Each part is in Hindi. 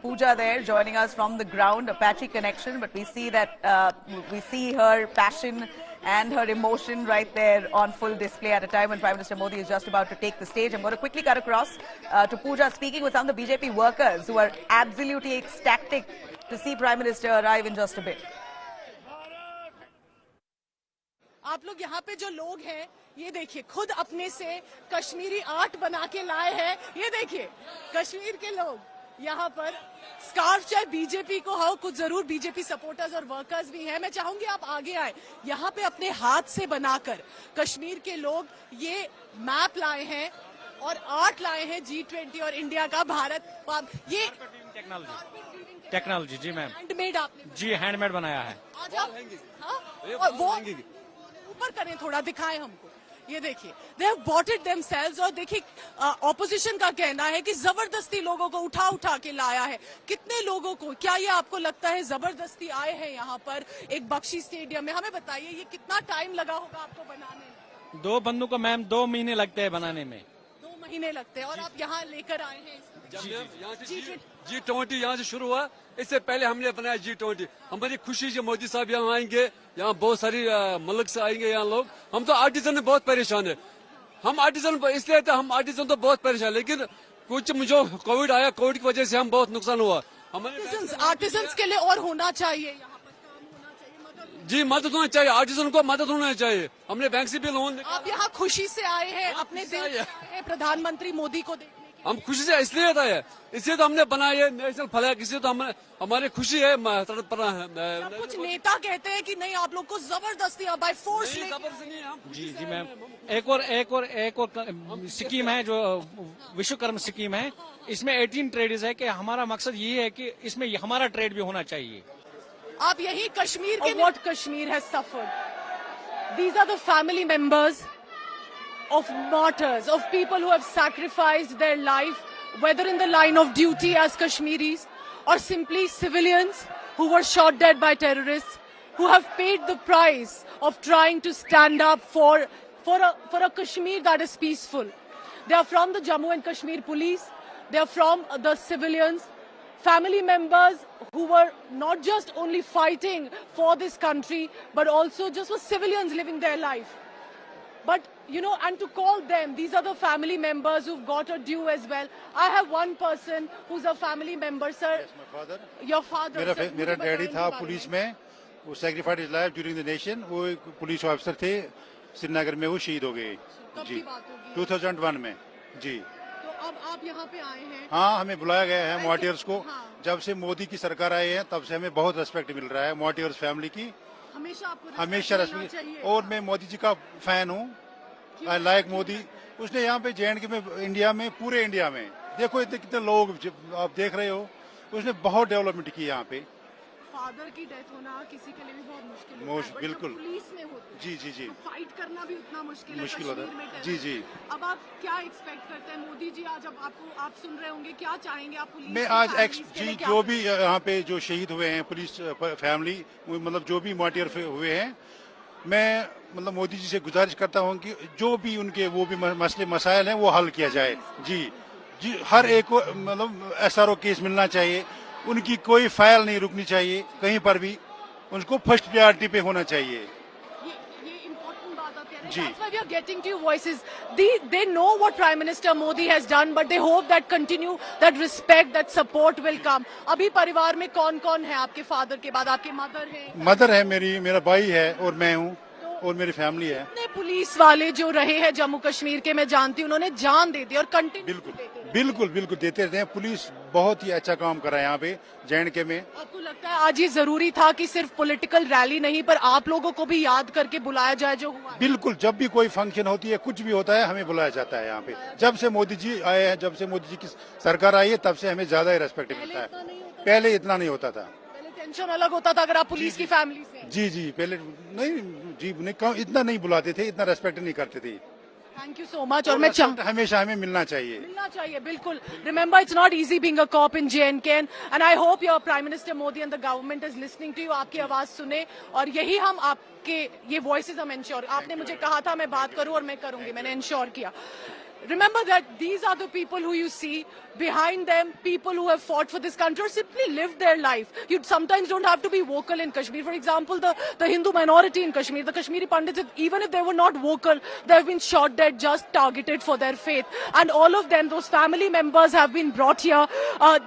Pooja there joining us from the ground, Apache connection, but we see that we see her passion and her emotion right there on full display at a time when Prime Minister Modi is just about to take the stage. I'm going to quickly cut across to Pooja, speaking with some of the BJP workers who are absolutely ecstatic to see Prime Minister arrive in just a bit. आप लोग यहाँ पे जो लोग हैं, ये देखिए, खुद अपने से कश्मीरी आर्ट बना के लाए हैं। ये देखिए, कश्मीर के लोग यहाँ पर स्कार्फ, चाहे बीजेपी को हो, कुछ जरूर बीजेपी सपोर्टर्स और वर्कर्स भी हैं। मैं चाहूंगी आप आगे आए। यहाँ पे अपने हाथ से बनाकर कश्मीर के लोग ये मैप लाए हैं और आर्ट लाए हैं G20 और इंडिया का भारत। ये टेक्नोलॉजी जी मैम, हैंडमेड आपने जी हैंडमेड बनाया है। आज आप वो ऊपर करें, थोड़ा दिखाएं हमको। ये देखिए, they have bought it themselves. और देखिए, ऑपोजिशन का कहना है कि जबरदस्ती लोगों को उठा उठा के लाया है। कितने लोगों को, क्या ये आपको लगता है जबरदस्ती आए हैं यहाँ पर एक बख्शी स्टेडियम में? हमें बताइए, ये कितना टाइम लगा होगा आपको बनाने में? 2 बंदूक को मैम 2 महीने लगते हैं बनाने में। 2 महीने लगते हैं और आप यहाँ लेकर आए हैं? G20 यहाँ से शुरू हुआ, इससे पहले हमने बनाया G20। हमारी खुशी जो मोदी साहब यहाँ आएंगे, यहाँ बहुत सारी मुल्क से आएंगे यहाँ लोग। हम तो आर्टिजन में बहुत परेशान है। हम आर्टिजन इसलिए तो हम आर्टिजन तो बहुत परेशान, लेकिन कुछ जो कोविड आया, कोविड की वजह से हम बहुत नुकसान हुआ। हमारे आर्टिजन के लिए और होना चाहिए, यहाँ पर काम होना चाहिए, जी मदद होना चाहिए, आर्टिजन को मदद होना चाहिए। हमने बैंक से भी लोन। आप यहाँ खुशी से आए हैं, अपने दिल से प्रधानमंत्री मोदी को देखने? हम खुशी से इसलिए आता है, इसलिए तो हमने बनाया नेशनल फ्लैग, इसलिए तो हमारी खुशी है। कुछ नेता कहते हैं कि नहीं, आप लोग को जबरदस्ती बाय फोर्स। जी जी मैम, एक और स्कीम है जो विश्वकर्मा स्कीम है। इसमें 18 ट्रेड्स है कि हमारा मकसद ये है कि इसमें हमारा ट्रेड भी होना चाहिए। आप यही कश्मीर के what Kashmir has suffered, these are the family members of martyrs, of people who have sacrificed their life, whether in the line of duty as Kashmiris or simply civilians who were shot dead by terrorists, who have paid the price of trying to stand up for a Kashmir that is peaceful. They are from the Jammu and Kashmir police. They are from the civilians, family members who were not just only fighting for this country, but also just were civilians living their life. But, you know, and to call them, these are the family members who've got a due as well. I have one person who's a family member, sir. Yes, my father. Your father. मेरा डैडी था पुलिस में, वो sacrificed his life during the nation। वो एक पुलिस ऑफिसर थे, श्रीनगर में वो शहीद हो गए। जी, 2001 में। जी। तो अब आप यहाँ पे आए हैं? हाँ, हमें बुलाया गया है मॉर्टियर्स को। जब से मोदी की सरकार आई है, तब से हमें बहुत रेस्पेक्ट मिल रहा है मॉर्टियर्स फैमिली की। हमेशा रेस्पेक्ट। और मैं मोदी जी का फैन हूँ। I like Modi. उसने यहाँ पे J&K में, इंडिया में, पूरे इंडिया में देखो इतने कितने लोग आप देख रहे हो, उसने बहुत डेवलपमेंट की यहाँ पे। फादर की डेथ होना किसी के लिए भी बहुत मुश्किल है, बिल्कुल। पुलिस में होते जी जी जी, तो फाइट करना भी उतना मुश्किल होता है। जी जी। अब आप क्या एक्सपेक्ट करते हैं मोदी जी? आज आप सुन रहे होंगे, क्या चाहेंगे आप पुलिस? मैं आज जी जो भी यहाँ पे जो शहीद हुए हैं पुलिस फैमिली, मतलब जो भी मार्टियर हुए हैं, मैं मतलब मोदी जी से गुजारिश करता हूँ कि जो भी उनके वो भी मसले मसाइल हैं वो हल किया जाए। जी जी, हर एक को मतलब SRO केस मिलना चाहिए, उनकी कोई फाइल नहीं रुकनी चाहिए कहीं पर भी, उनको फर्स्ट प्रायोरिटी पे होना चाहिए। ये इम्पोर्टेंट बात आप कह रहे हैं। जी। That's why we are getting to your voices. They know what Prime Minister Modi has done, but they hope that continue, that respect, that support will come. अभी परिवार में कौन-कौन है आपके फादर के बाद? आपके मदर है? मदर है मेरी, मेरा भाई है और मैं हूँ और मेरी फैमिली है। पुलिस वाले जो रहे हैं जम्मू कश्मीर के, मैं जानती हूँ, उन्होंने जान दे दी और कंटिन्यू बिल्कुल देते रहते हैं। पुलिस बहुत ही अच्छा काम कर रहा है यहाँ पे J&K में। आपको लगता है आज ये जरूरी था कि सिर्फ पॉलिटिकल रैली नहीं, पर आप लोगों को भी याद करके बुलाया जाए जो हुआ? बिल्कुल, जब भी कोई फंक्शन होती है, कुछ भी होता है, हमें बुलाया जाता है यहाँ पे। जब से मोदी जी आए हैं, जब से मोदी जी की सरकार आई है, तब से हमें ज्यादा ही रेस्पेक्ट मिलता है। पहले इतना नहीं होता था, टेंशन अलग होता था अगर आप पुलिस की फैमिली से। जी पहले नहीं, जी इतना नहीं बुलाते थे, इतना रेस्पेक्ट नहीं करते थे। Thank you so much. और मैं हमेशा हमें मिलना चाहिए बिल्कुल। Remember, it's not easy being a cop in J&K, and I hope your prime minister Modi and the government is listening to you. आपकी आवाज सुने और यही हम आपके ये वॉइसेस हम इंश्योर, आपने मुझे कहा था मैं बात करूं और मैं करूंगी, मैंने इंश्योर किया। Remember that these are the people who you see behind them, people who have fought for this country or simply lived their life. You sometimes don't have to be vocal in Kashmir. For example, the Hindu minority in Kashmir, the Kashmiri Pandits, even if they were not vocal, they have been shot dead just targeted for their faith. And all of them, those family members have been brought here.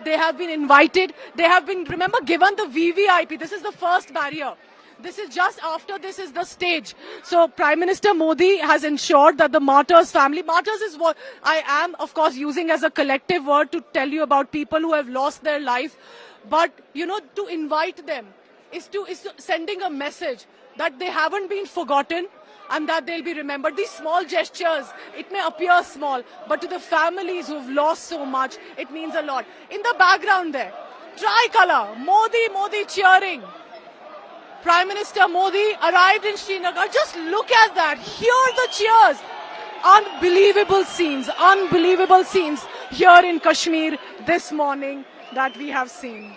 They have been invited. They have been, remember, given the VVIP. This is the first barrier. This is just after this is the stage. So Prime Minister Modi has ensured that the martyrs family, martyrs is what I am of course using as a collective word to tell you about people who have lost their life. But you know, to invite them is to sending a message that they haven't been forgotten and that they'll be remembered. These small gestures, it may appear small, but to the families who've lost so much, it means a lot. In the background there, tricolor, Modi, Modi cheering. Prime Minister Modi arrived in Srinagar. Just look at that. Hear the cheers. Unbelievable scenes here in Kashmir this morning that we have seen.